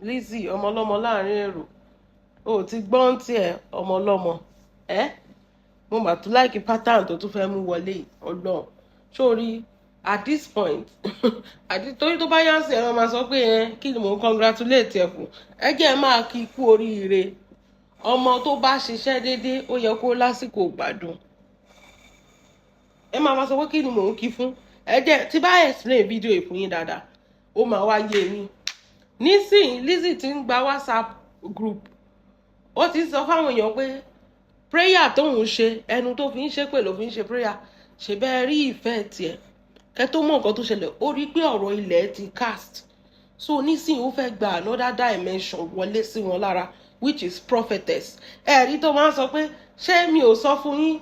Lizzy ọmọlọ́mọ láàrin èrò o ti gbọ́n tiẹ̀ ọmọlọ́mọ mo mà tún láìkí pattern tó tún fẹ́ mú wọlé ọlọ́run sórí at this point torí tó bá yá sí ẹ̀rọ máa sọ pé kí ni mò ń congratulate ẹ̀ fún ẹ jẹ́ ẹ máa kí kú oríire ọmọ tó bá ṣiṣẹ́ déédéé ó yẹ kó lásìkò gbádùn ẹ máa sọ pé kí ni mò ń kí fún ẹ jẹ́ tí bá explain fídíò ìfún yín dáadáa ó máa wá yé mi nísìnyí Lizzy ti ń gba WhatsApp group ó ti sọ fáwọn èèyàn pé prayer tóun ṣe ẹnu tó fi ń ṣe pé ló fi ń ṣe prayer ṣe bẹ́ẹ̀ rí ìfẹ́ tiẹ̀ kẹ́ tó mọ̀ nǹkan tó ṣẹlẹ̀ ó rí pé ọ̀rọ̀ ilẹ̀ ti cast so nísìnyí ó fẹ́ gba another dimension wọlé sí wọn lára which is prophetess ẹ̀rí tó máa ń sọ pé ṣé mi ò sọ fún yín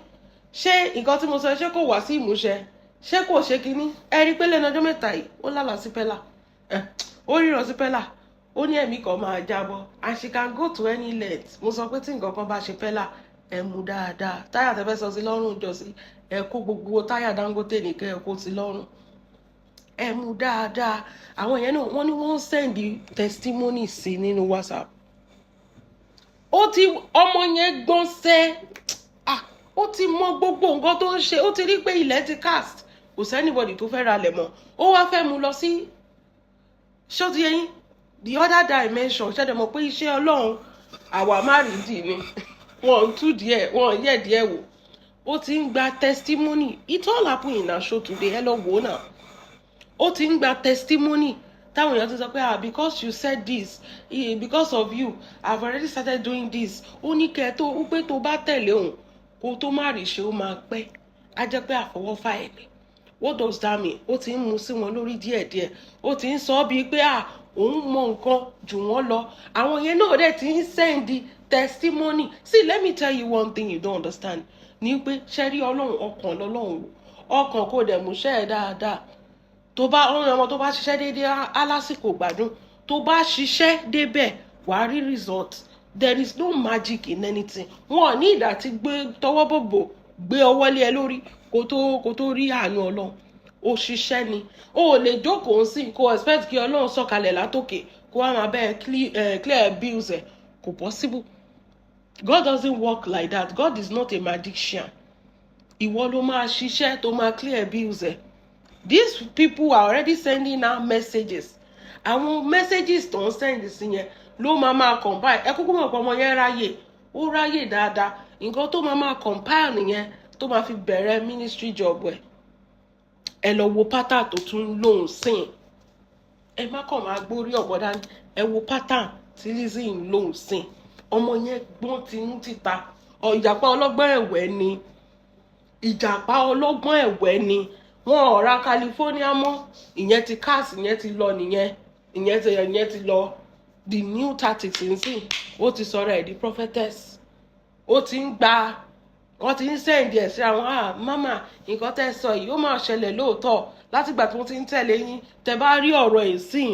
ṣé nǹkan tí mo sọ ṣé kò wá sí ìmúṣẹ ṣé kò ṣe kínní ẹ̀rí pé lẹ́nu ọjọ́ mẹ́ta yìí ó lálàá sí pẹ́lá ó ríran sí pẹ́lá ó ní ẹ̀mí kan máa jábọ́ and she can go to any length mo sọ pé tí nǹkan kan bá ṣe pẹ́lá ẹ mú dáadáa táyà tẹ́fẹ́ sọ sí lọ́rùn ìjọsí ẹ kó gbogbo táyà Dangote nìkẹ́ ẹ kó sí lọ́rùn ẹ mú dáadáa àwọn yẹn náà wọ́n ní wọ́n send testimony sí nínú WhatsApp ó ti ọmọ yẹn gbọ́n sẹ́ ó ti mọ gbogbo nǹkan tó ń ṣe ó ti rí pé ilẹ̀ ti cast kò sẹ́nibọ̀dì tó fẹ́ ra lẹ̀ mọ́ ó wá fẹ́ mú lọ sí ṣó ti yẹn the other dimension ṣẹ́dẹ̀ mọ̀ pé iṣẹ́ Ọlọ́run àwa má rí dì ní wọ́n tú díẹ̀ wọ́n yẹ̀ díẹ̀ wò ó ti ń gba testimony it all happen in our show today ẹ lọ wò ó náà ó ti ń gba testimony táwọn èèyàn ti sọ pé because you said this because of you I've already started doing this ó ní kẹ́ tó ó pé tó bá tẹ̀lé òun kó tó má rí ṣe ó máa pẹ́ á jẹ́ pé àfọwọ́fà ẹ̀ ni what does that mean ó ti ń mu sí wọn lórí díẹ̀díẹ̀ ó ti ń sọ bíi pé òun mọ nǹkan jù wọ́n lọ àwọn yẹn náà dẹ̀ ti ń send testimony see let me tell you one thing you don't understand ní pé ṣẹ́rí Ọlọ́run ọkàn lọ́lọ́run ọkàn kò dẹ̀ múṣẹ́ ẹ̀ dáadáa tó bá ọmọ tó bá ṣiṣẹ́ déédéé alásìkò gbádùn tó bá ṣiṣẹ́ débẹ̀ wàá rí result there is no magic in anything wọn ò ní ìdá tí gbé tọwọ́ bòbò gbé ọwọ́ lé ẹ lórí kó tó rí àánú Ọlọ́run ó ṣiṣẹ́ ni ó lè jókòó sí kó expect kí Ọlọ́run sọ̀kalẹ̀ látòkè kó wá máa bẹ́ẹ̀ clear bills ẹ̀ kò possible God doesn't work like that God is not a magician ìwọ ló máa ṣiṣẹ́ tó máa clear bills ẹ̀ these people are already sending out messages àwọn messages tó ń send sí yẹn ló máa compile ẹ kúkú mọ̀ pé ọmọ yẹn ráyè ó ráyè dáadáa nǹkan tó máa compile nìyẹn tó máa fi bẹ̀rẹ̀ ministry job ẹ̀ ẹ lọ wo pattern tó tún lóhùn sìn ẹ má kàn máa gbórí ọ̀bọ̀dá ẹ wo pattern tí Lizzy ń lóhùn sìn ọmọ yẹn gbọ́n tinú títa ìjàpá ọlọ́gbọ́n ẹ̀wẹ́ ni ìjàpá ọlọ́gbọ́n ẹ̀wẹ́ ni wọn ò ra California mọ́ ìyẹn ti cast ìyẹn ti lọ nìyẹn ìyẹn ti lọ the new tactics nsìn ó ti sọ̀rọ̀ ẹ̀ di prophetess ó ti ń gba wọ́n ti ń sẹ́ǹdì ẹ̀ sí àwọn mama nǹkan tẹ́ sọ yìí ó máa ṣẹlẹ̀ lóòótọ́ látìgbà tí wọ́n ti ń tẹ̀lé yín tẹ́ bá rí ọ̀rọ̀ ẹ̀ sìn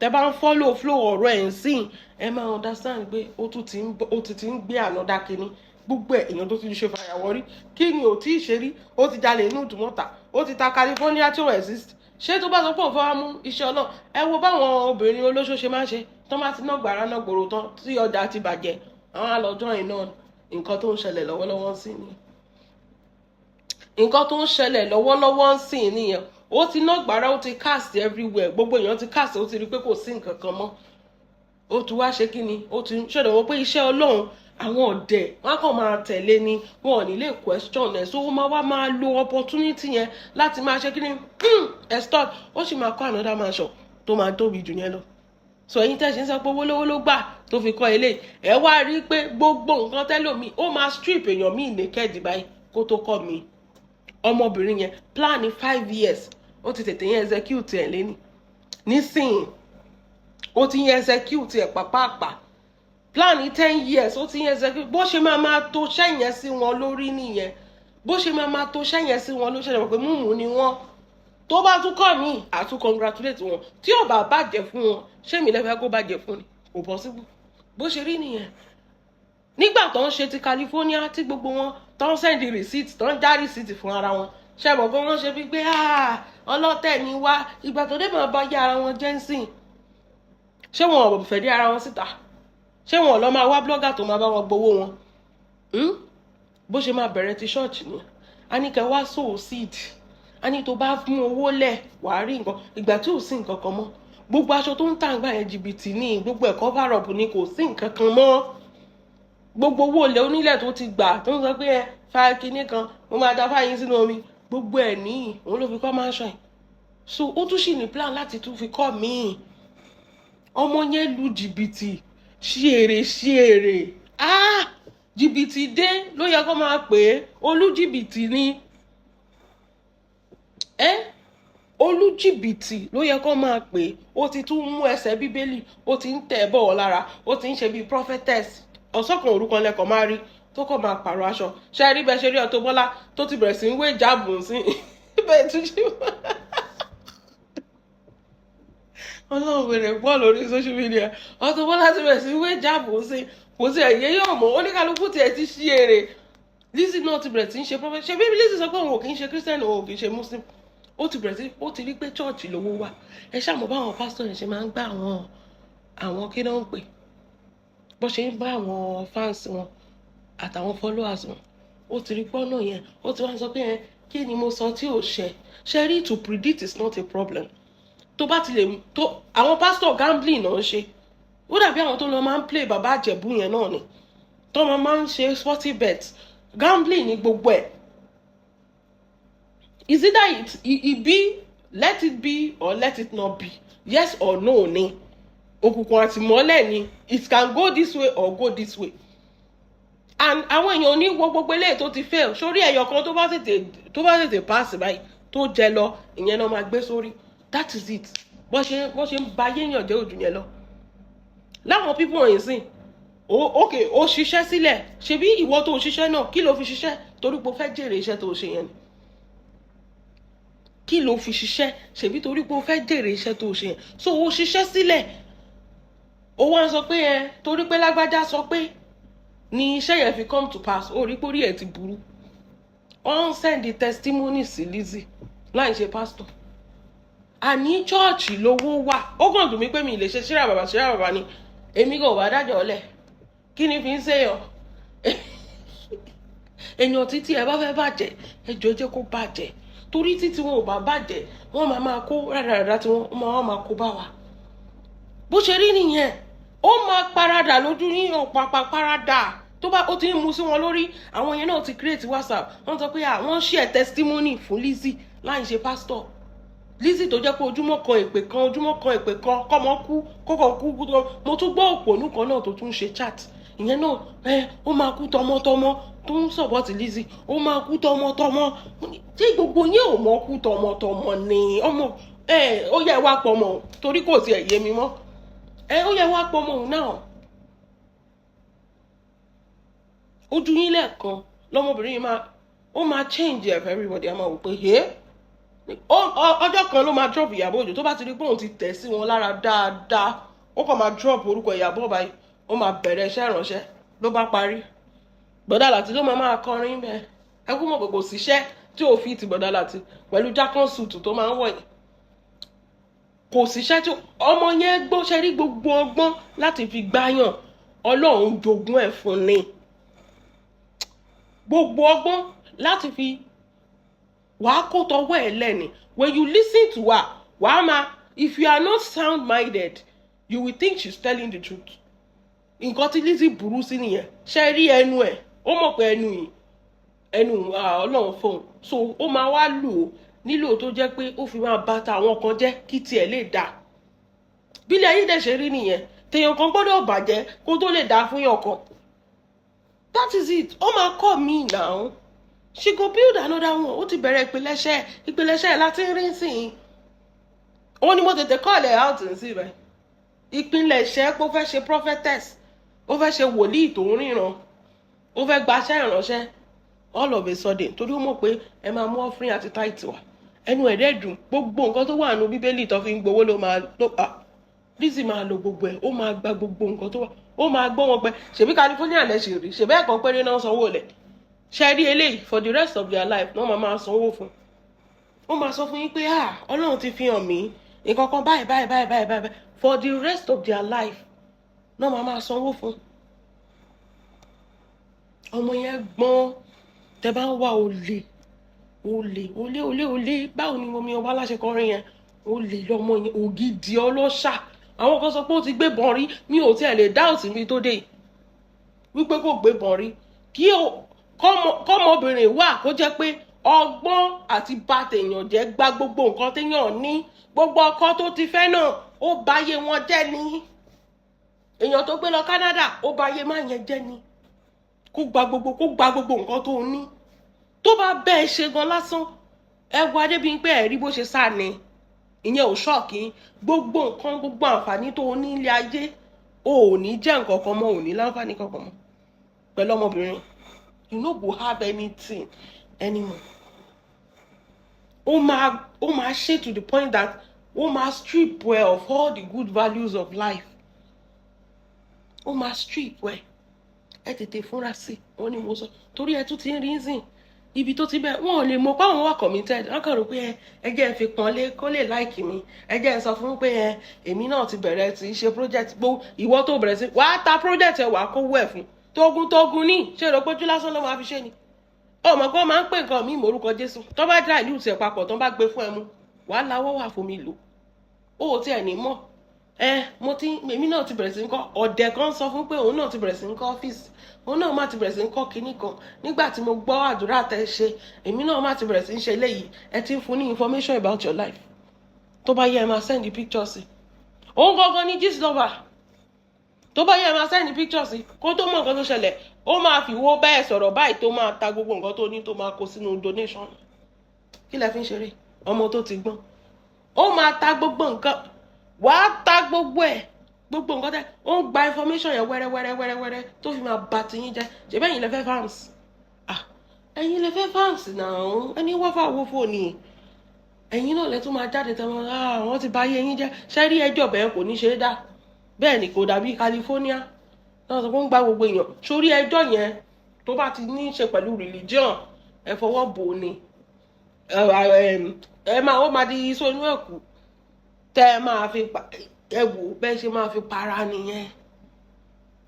tẹ́ bá ń follow flow ọ̀rọ̀ ẹ̀ sìn ẹ máa understand pé ó ti ń gbé ànádá kínní gbogbo èèyàn tó ti ṣe fàyàwọ́ rí kí ni ò tí ì ṣe rí ó ti jalè inú ìdúmọ̀tà ó ti ta California tí ó exist ṣé tó bá sọ pé òun fọwọ́ mú iṣẹ́ Ọlọ́run ẹ wo báwọn obìnrin olóṣó ṣe máa ń ṣe tán bá ti ná gbàrà náà gbòòrò tán tí ọjà ti bàjẹ́ àwọn àlọ́jọ́ iná nǹkan tó ń ṣẹlẹ̀ lọ́wọ́lọ́wọ́ sí ni nǹkan tó ń ṣẹlẹ̀ lọ́wọ́lọ́wọ́ sí nìyẹn ó ti ná gbàrà ó ti cast everywhere gbogbo èèyàn ti cast ó ti rí pé kò sí nǹkan kan mọ́ ó ti wá ṣe kí ni ó ti ṣẹlẹ̀ wọ́n pé iṣẹ́ Ọlọ́run àwọn ọ̀dẹ̀ wọn kàn máa tẹ̀lé ni wọn ò ní lè question ẹ̀ so wọ́n máa lo opportunity yẹn láti máa ṣe kí ni stop ó sì máa kọ́ another mansion tó máa tóbi jù yẹn lọ so ẹ̀yin tẹ̀sí ń sọ pé owó ló gbà tó fi kọ́ ilé ẹ wá rí i pé gbogbo nǹkan tẹ́lòmíì ó máa strip èèyàn míì naked báyìí kó tó kọ́ mi ọmọbìnrin yẹn plan ní 5 years ó ti tètè yẹn execute ẹ̀ lẹ́ni nísìnyí ó ti yẹn execute ẹ̀ pàápàá plan ní 10 years ó ti yẹn execute bó ṣe máa tó ṣẹ́yìn sí wọn lórí nìyẹn bó ṣe máa tó ṣẹ́yìn sí wọn ló ṣẹlẹ̀ pé múmu ni wọ́n tó bá tún kọ́ mi àtún congratulate wọn tí ò bá bàjẹ́ fún wọn ṣé mi lẹ́fẹ̀ẹ́ kó bàjẹ́ fún ni kò possible bó ṣe rí nìyẹn nígbà tó ń ṣe ti California tí gbogbo wọn tó ń send receipt tó ń já receipt fún ara wọn ṣe mọ̀ pé wọ́n ṣe fi gbé ọlọ́tẹ̀ ni wá ìgbà tó dé máa bá yá ara wọn jẹ́nsìn ṣé wọn ò fẹ́ dé ara wọn síta? ṣé wọn lọ máa wá blogger tó máa bá wọn gbowó wọn? bó ṣe máa bẹ̀rẹ̀ ti ṣọ́ọ̀ṣì ni a ní kẹ́ wá sow seed, a ní tó bá mú owó lẹ̀ wàá rí nǹkan. ìgbà tí ò sí nǹkan kan mọ́, gbogbo aṣọ tó ń tà ń gbà yẹn jìbìtì ní, gbogbo ẹ̀ cover up ni, kò sí nǹkan kan mọ́. gbogbo owó ilẹ̀ onílẹ̀ tó ti gbà tó ń sọ pé ẹ fa kinní kan mo máa da fáyín sínú omi, gbogbo ẹ̀ ní òun ló fi kọ́ mansion. so ó tún sì ní plan láti tún fi kọ́ míì. ọmọ yẹn lu jìbìtì ṣí èrè jìbìtì dé ló yẹ kó máa pè é, olú jìbìtì ni olú jìbìtì ló yẹ kó máa pè é. ó ti tún mú ẹsẹ̀ bíbélì ó ti ń tẹ̀ bọ̀ lára, ó ti ń ṣe bíi prophetess. ọ̀sọ́kan orúkọ lẹ́kọ̀ọ́ máa rí tó kọ̀ máa pààrọ̀ aṣọ. ṣe rí bẹ́ẹ̀ ṣe rí Auto Bola tó ti bẹ̀rẹ̀ sí ń wé jáàbù sí bẹ́ẹ̀ tún ṣe ọlọ́run wèrè pọ̀ lórí social media. Auto Bola ti bẹ̀rẹ̀ sí ń wé jáàbù sí, kò sí ẹ̀yẹ yóò mọ̀, oníkálukú tiẹ̀ ti ṣí èrè. Lizzy náà ti bẹ̀rẹ̀ sí ń ṣe prophet. ṣe bí Lizzy sọ pé òun ò kì í ṣe Christian, òun ò kì í ṣe Muslim. ó ti bẹ̀rẹ̀ sí, ó ti rí pé chọ́ọ̀chì lówó wà. ẹ ṣáà mọ̀ báwọn pásítọ̀ yẹn ṣe máa ń gbá àwọn kí ló ń pè, bó ṣe ń bá àwọn fans wọn àtàwọn followers wọn. ó ti rí pọ́nà yẹn, ó ti wá sọ pé kí ni mo sọ tí ò ṣe. ṣe rí to predict is not a problem. tó bá ti lè tó àwọn pásítọ̀ gambling náà ń ṣe. ó dàbí àwọn tó lọ máa ń play bàbá àjẹ̀bú yẹn náà ni, tó máa ń ṣe sporty bet. gambling ni gbogbo ẹ̀. is either it be, let it be or let it not be, yes or no ni. òkùnkùn àti mọ́lẹ̀ ni, it can go this way or go this way. and àwọn èèyàn ní gbogbo eléyìí tó ti fail, sórí ẹyọ kan tó bá tètè pass báyìí tó jẹ lọ, ìyẹn náà máa gbé sórí. that is it. bó ṣe ń ba yéèyàn jẹ́ òjò yẹn lọ. láwọn people wọ̀nyí sìn ok ó ṣiṣẹ́ sílẹ̀, ṣebí ìwọ tó ṣiṣẹ́ náà kí ló fi ṣiṣẹ́? torí pé ó fẹ́ jèrè iṣẹ́ tó ṣe yẹn ni. kí ló fi ṣiṣẹ́? ṣebí torí pé ó fẹ́ jèrè iṣẹ́ tó ṣe yẹn. so ó ṣiṣẹ́ sílẹ̀, ó wá sọ pé torí pé lágbájá sọ pé ni iṣẹ́ yẹn fi come to pass. ó rí pé orí ẹ̀ ti burú. wọ́n ń send testimony sí Lizzy láì ṣe pastor. àní chọ́ọ̀chì lówó wà. ó kàn dùn mí pé mi lè ṣe ṣíra bàbá ni èmi kò wá dájọ́ ọ̀lẹ̀. kí ni fi ń ṣèyàn? èèyàn títí ẹ bá fẹ́ bàjẹ́ ẹjọ́ jẹ́ kó bàjẹ́, torí títí wọn ò bá bàjẹ́ wọ́n máa kó rádaràdà tí wọ́n máa kó bá wa. bó ṣe rí nìyẹn. ó máa paradà lójú yíyan paradà tó bá ó ti ń mu sí wọn lórí. àwọn yẹn náà ti create WhatsApp, wọ́n sọ pé wọ́n share testimony fún Lizzy láì ṣe pastor. Lizzy tó jẹ́ pé ojúmọ́ kan èpè kan kọ́mọ kú kókò kú. mo tún gbọ́ òpònú kan náà tó tún ṣe chat. ìyẹn náà ó máa kú tọmọtọmọ tó ń support Lizzy, ó máa kú tọmọtọmọ. tí gbogbo yẹn ò mọ kú tọmọtọmọ ni ọmọ ó yẹ wá pọ̀ mọ́ torí kò tiẹ̀ yé mi mọ́. ó yẹ wá pọ̀ mọ́ òun náà. ojú yín lẹ́ẹ̀kan lọ́mọbìnrin yìí máa change ẹ̀ for everybody. a máa wò pé ọjọ́ kan ló máa drop Ìyábọ̀ Òjó tó bá ti rí pé òun ti tẹ̀ sí wọn lára dáadáa. ó kàn máa drop orúkọ Ìyábọ̀ báyìí, ó máa bẹ̀rẹ̀ iṣẹ́ ìránṣẹ́ ló bá parí. Bọ̀dá Láti ló máa kọrin bẹ́ẹ̀. ẹ kú mọ̀ pé kò síṣẹ́ tí ò fi ti Bọ̀dá Láti pẹ̀lú jákàn suit tó máa ń wọ̀ yìí. kò síṣẹ́ tí ọmọ yẹn ṣe rí gbogbo ọgbọ́n láti fi gbáyàn. Ọlọ́run jogún ẹ̀ fún ni. gbogbo ọgbọ́n láti fi wàá kó tọwọ́ ẹ̀ lẹ́ni. when you listen to her wàá máa, if you are not sound minded you will think she's telling the truth. nǹkan tí Lizzy burú sí nìyẹn. ṣe rí ẹnu ẹ̀, ó mọ̀ pé ẹnu Ọlọ́run fóun, so ó máa wá lò ó nílò tó jẹ́ pé ó fi máa bàtà àwọn kan jẹ́ kí tiẹ̀ lè dà. bílẹ̀ ayé dẹ̀ ṣe rí nìyẹn. tèèyàn kan gbọ́dọ̀ bàjẹ́ kó tó lè dá fún yàn kan. that is it. ó máa kọ́ mi now. she go build another one. ó ti bẹ̀rẹ̀ ìpilẹ̀ṣẹ̀ láti rí sí i. ó ní mo tètè call ẹ̀ out sí rẹ̀. ìpilẹ̀ṣẹ̀ pé ó fẹ́ ṣe prophetess, ó fẹ́ ṣe wòlíì tó ń ríran, ó fẹ́ gbaṣẹ́ ìránṣẹ́ all of a sudden torí ó mọ̀ pé ẹ máa mú offering àti tithe wá. ẹnu ẹ̀dẹ́ dùn gbogbo nǹkan tó wà nínú bíbélì tó fi ń gbowó ló máa Lizzy máa lo gbogbo ẹ̀. ó máa gba gbogbo nǹkan tó wà, ó máa gbọ́ wọn pẹ́. ṣèbí California lẹ ṣe rí, ṣèbí ẹ̀kan péré náà sanwó lẹ̀. ṣe rí eléyìí for the rest of their life náà máa sanwó fún. ó máa sọ fún yín pé Ọlọ́run ti fi hàn mí nǹkan kan báyìí for the rest of their life náà máa sanwó fún. ọmọ yẹn gbọ́n. Tẹ́ bá ń wá olè báwo ni mo mi ọba aláṣẹ kọrin yẹn olè lọmọ yẹn ògidì ọlọ́ṣà. Àwọn kan sọ pé ó ti gbébọn rí, mi ò tiẹ̀ lè dá òsì mi tó dé wípé kò gbébọn rí. Kọ́mọbìnrin wà kó jẹ́ pé ọgbọ́n àti bá tèèyàn jẹ́ gba gbogbo nǹkan téèyàn ní, gbogbo ọkọ tó ti fẹ́ náà ó báyé wọn jẹ́ ni. Èèyàn tó gbé lọ Canada ó báyé má yẹn jẹ́ ni. Kó gba gbogbo nǹkan tó ní. Tó bá bẹ́ẹ̀ ṣe gan lásán ẹ wo Adébímpé ẹ rí bó ṣe sá ni. Ìyẹn ò ṣọ́ọ̀kì. Gbogbo nǹkan gbogbo àǹfààní tó ní ilé ayé ò ní jẹ́ nǹkan kan mọ́, ò ní láǹfààní kankan mọ́ pẹ̀lú ọmọbìnrin. You no go have anything anymore. Ó máa ṣe to the point that ó máa strip well of all the good values of life. Ó máa strip well. Ẹ tètè fúnra sí wọn ni mo sọ torí ẹ tún ti ń rí sìn ibi tó ti bẹ wọn ò lè mọ pé àwọn wà committed. Wọn kàn rò pé ẹjẹ ń fi pọ́nlé kó lè like mi, ẹjẹ ń sọ fún pé èmi náà ti bẹ̀rẹ̀ ti ṣe project gbó ìwọ tó bẹ̀rẹ̀ sí wàá ta project ẹ wàá kówó ẹ fún tógun ní ṣé èrò pójú lásán ló máa fi ṣe ni. Ọmọ pé wọn máa ń pè nǹkan mi ìmọ̀rúkọ Jésù tó bá dá ìlú ìtẹ̀ papọ̀ tó bá gbé fún ẹ mu wàá lawọ́ wà fún mi lò ó tiẹ̀ ní mọ̀. Èmi náà ti bẹ̀rẹ̀ sí ń kọ́ ọ̀dẹ̀ kan sọ fún pé òun náà ti bẹ̀rẹ̀ sí ń kọ́ ọ́fíìsì, òun náà má ti bẹ̀rẹ̀ sí ń kọ́ kinní kan. Nígbà tí mo gbọ́ àdúrà tẹ́ ṣe èmi náà má ti bẹ̀rẹ̀ sí ń ṣe eléyìí. Ẹ ti ń fún ní information about your life. Tó bá yẹ ẹ máa send the pictures sí. Òun gangan ní gist lover. Tó bá yẹ ẹ máa send the pictures sí kó tó mọ nǹkan tó ṣẹlẹ̀ ó máa fi wo bẹ́ẹ̀ sọ̀rọ̀ báyìí tó máa ta gbogbo nǹkan tó ní tó máa kó sínú donation. Kí lẹ fi ń ṣeré ọmọ tó ti gbọ́n. Ó máa ta gbogbo nǹkan wàá ta gbogbo nǹkan tẹ́ ó ń gba information yẹn wẹ́rẹ́ tó fi máa bà tiyín jẹ́. Ṣé bẹ́ẹ̀ yín lè fẹ́ fans? Ẹ̀yin lè fẹ́ fans náà ẹni wọ́fà wọ́fò ni. Ẹ̀yin náà lè tún máa jáde tẹ́wọ́n wọ́n ti bà ayé yín jẹ́. Ṣé rí ẹjọ́ bẹ́ẹ̀ kò ní ṣe é dá? Bẹ́ẹ̀ ni kò dàbí California náà sọ pé ń gba gbogbo èèyàn. Sórí ẹjọ́ yẹn tó bá ti ní í ṣe pẹ̀lú religion ẹ fọwọ́ bò ni. Ó máa di iṣó inú ẹ̀kú tẹ́ ẹ máa fi ẹwù bẹ́ẹ̀ ṣe máa fi para nìyẹn.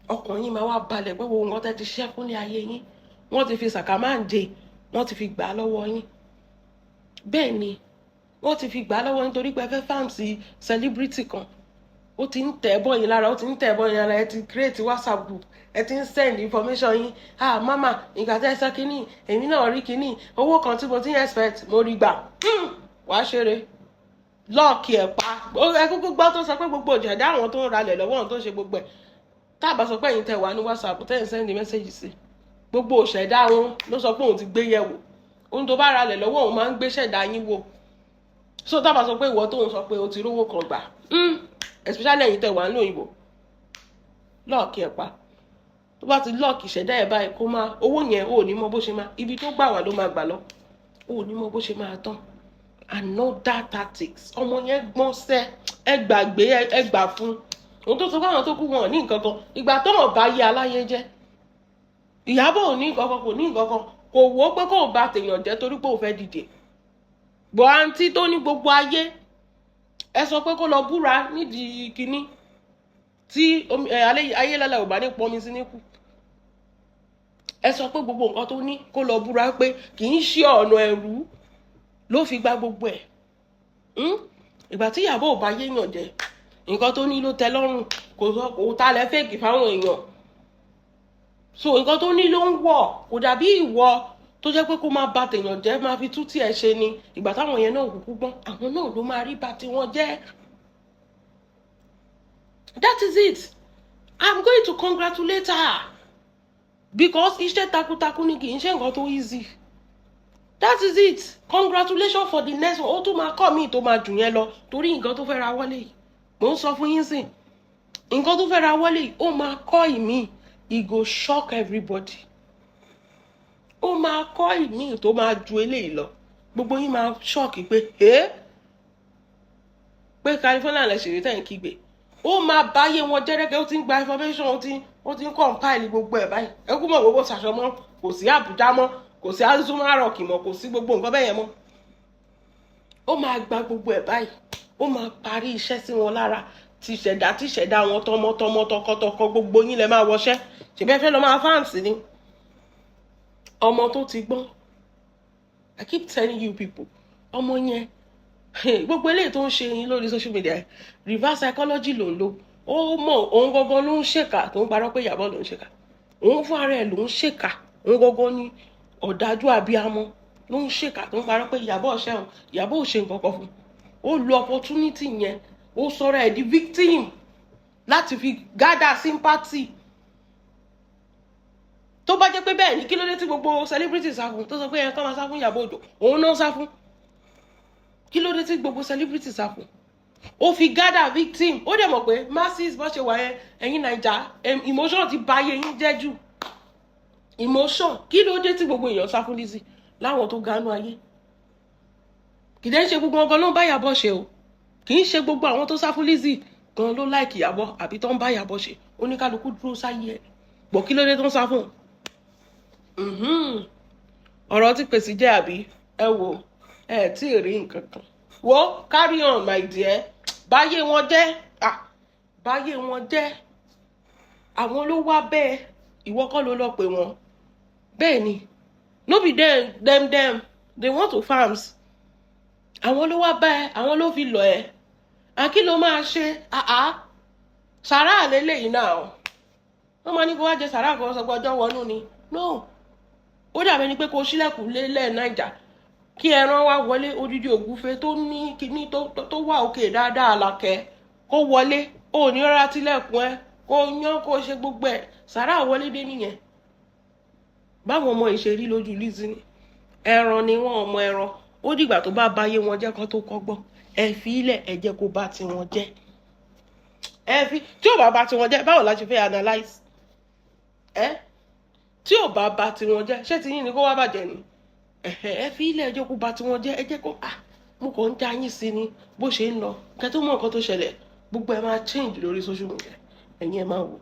Ọkàn yín máa wá balẹ̀ pé gbogbo nǹkan tẹ́ ti ṣẹ́ fúnlé ayé yín wọ́n ti fi sàkámáǹdè wọ́n ti fi gbà á lọ́wọ́ yín. Bẹ́ẹ̀ ni wọ́n ti fi gbà á lọ́wọ́ yín torí pé ẹ fẹ́ fáǹsì celebrity kan ó ti ń tẹ̀ bọ́ yín lára ẹ ti create WhatsApp group ẹ ti ń send information yín. Mama ìgbà tẹ́ ẹ sọ kínní èmi náà rí kínní owó kan tí mo ti ń expect mo rí gbà wàá ṣeré lọ́ọ̀kì ẹ̀ pa. Ẹ kúkú gbọ́ tó sọ pé gbogbo ìjọ̀dá àwọn tó ń ralẹ̀ lọ́wọ́ àwọn tó ń ṣe gbogbo ẹ̀ tábà sọ pé ẹ̀yin tẹ̀ wá ní WhatsApp tẹ́ ẹ̀ ń send message sí gbogbo òṣèdá wọn ló sọ pé òun ti gbé yẹ̀wò ohun tó bá ralẹ̀ lọ́wọ́ òun máa ń gbé ṣẹ̀dá yín wò. So tábà sọ pé ìwọ tó ń sọ pé o ti rówó kan gbà especially ẹ̀yin tẹ̀ wá ní òyìnbó lọ́ọ̀kì ẹ̀ pa. Tó bá ti lọ́ọ̀kì ṣẹ̀dá ẹ̀ báyìí kó máa owó yẹn ò ní mọ bó ṣe máa ibi tó gbà wá ló máa gbà lọ ò ní mọ bó ṣe máa tán. Another tactics ọmọ yẹn gbọ́n sẹ́ ẹ gbàgbé ẹ gbà fún òun tó sọ fún àwọn tó kú wọn ní nǹkan kan ìgbà tó hàn bá yé aláyé jẹ́. Ìyábọ̀ ò ní nǹkan kan kò ní nǹkan kan kò wó pé kò bá tèèyàn jẹ́ torí pé ò fẹ́ dìde. Bọ̀ àǹtí tó ní gbogbo ayé ẹ sọ pé kó lọ búra nídìí kínní tí ayélálẹ̀ ò bá ní pọnmi sí níkù. Ẹ sọ pé gbogbo nǹkan tó ní kó lọ búra pé kì í ṣe ọ̀nà ẹ̀rú ló fi gba gbogbo ẹ̀. Ìgbà tí Ìyábọ̀ ò bá yéèyàn jẹ nǹkan tó ní ló tẹ́ lọ́rùn kò ta lẹ́ fèkì fáwọn èèyàn. So nǹkan tó ní ló ń wọ̀ kò dàbí ìwọ tó jẹ́ pé kó máa bà tèèyàn jẹ́ máa fi tú tí ẹ ṣe ni. Ìgbà táwọn yẹn náà kúkú gbọ́n àwọn náà ló máa rí bà tí wọ́n jẹ́. That is it. I'm going to congratulate her because iṣẹ́ takuntakun ni kì í ṣe nǹkan tó easy. That is it. Congratulations for the next one. Ó tún máa kọ́ mi tó máa jù yẹn lọ torí nǹkan tó fẹ́ ra wọlé yìí. Mo ń sọ fún yín sìn. Nǹkan tó fẹ́ ra wọlé yìí ó máa kọ́ ìmí. It go shock everybody. Ó máa kọ́ ìmí tó máa ju eléyìí lọ. Gbogbo yín máa shock pé California lè ṣèrè tẹ̀ ń kígbe. Ó máa báyé wọn jẹ́rẹ́gẹ́ ó ti ń gba information ó ti ń compile gbogbo ẹ̀ báyìí. Ẹ kú mọ̀ gbogbo ṣàṣọ mọ́ kò sí Àbújá mọ́ kò sí Azuma Rock mọ́ kò sí gbogbo nǹkan bẹ́ẹ̀ yẹn mọ́. Ó máa gba gbogbo ẹ̀ báyìí ó máa parí iṣẹ́ sí wọn lára ti ṣẹ̀dá wọn tọmọtọmọ tọkọtọkọ gbogbo yín lẹ máa wọṣẹ́ ṣèbẹ́ fẹ́ lọ máa fáǹsì ni ọmọ tó ti gbọ́n. I keep telling you people ọmọ yẹn gbogbo eléyìí tó ń ṣe yín lórí social media reverse psychology ló ń lò ó mọ̀ òun gangan ló ń ṣèkà tó ń parọ́ pé Ìyábọ̀ ló ń ṣèkà òun fún ara ẹ̀ ló ń ṣèkà òun gangan ní ọ̀dájú abiyamọ ló ń ṣèkà tó ń parọ́ pé Ìyábọ̀ ṣẹ̀wọ̀n Ìyábọ̀ ò ṣe nǹkan kan fún ó lo opportunity yẹn ó sọ̀rọ̀ ẹ̀ di victim láti fi gather sympathy. Tó bá jẹ́ pé bẹ́ẹ̀ ni kí ló dé tí gbogbo celebrity sá fún tó sọ pé ẹ̀ kán máa sá fún Ìyábọ̀ Òjó òun náà sá fún kí ló dé tí gbogbo celebrity sá fún ó fi gather victim ó dẹ̀ mọ̀ pé masses bó ṣe wà yẹn ẹ̀yin Naija emotion ti bà ayé yín jẹ́ jù emotion kí ló dé tí gbogbo èèyàn sá fún Lizzy láwọn tó gánú ayé kì í ṣe gbogbo ọgọ́ ló ń bá Ìyábọ̀ ṣe o kì í ṣe gbogbo àwọn tó sá fún Lizzy gan ló like Ìyábọ̀ àbí tó ń bá Ìyábọ̀ ṣe oníkálukú dúró sáyé ẹ̀ gbọ́ kí ló dé tó ń sá fún ọ̀rọ̀ tí pèsè jẹ́ àbí ẹ wò ẹ tí ì rí nǹkan kan wo carry on my dear báyé wọn jẹ́ báyé wọn jẹ́ àwọn ló wá bẹ́ẹ̀ ìwọ kọ́ ló lọ pè wọ́n bẹ́ẹ̀ ni no be them they want to farms àwọn ló wá bẹ́ẹ̀ àwọn ló fi lọ ẹ́ àkí ló máa ṣe sàrà àlélẹ́yìn náà wọ́n máa ní kó wá jẹ sàrà kan sọ pé ọjọ́ wọnú ni no ó dàbí ẹni pé kó sílẹ̀kùn lélẹ̀ Naija kí ẹran wá wọlé odidi ògúfe tó ní kíní tó wà òkè dáadáa làkẹ́ kó wọlé ó ní rárá tilẹ̀kùn ẹ kó yán kó ṣe gbogbo ẹ̀ sàrà wọlé dé nìyẹn báwọn ọmọ ìṣerí lójú Lizzy ni ẹran ni wọn ọmọ ẹran ó dìgbà tó bá báyé wọn jẹ́ kán tó kọ́gbọ́n ẹ fi ilẹ̀ ẹ jẹ́ kó bá tiwọn jẹ́ ẹ fi tí ò bá tiwọn jẹ́ báwo la ṣe fẹ́ analyse tí ò bá tiwọn jẹ́ ṣé tiyín ni kó wá bàjẹ́ ni ẹ fi ilẹ̀ ẹ jẹ́ kó bá tiwọn jẹ́ ẹ jẹ́ kó mo kàn ń já yín sí ni bó ṣe ń lọ kẹ́ tó mọ̀ nǹkan tó ṣẹlẹ̀ gbogbo ẹ máa change lórí social media ẹ̀yin ẹ máa wò.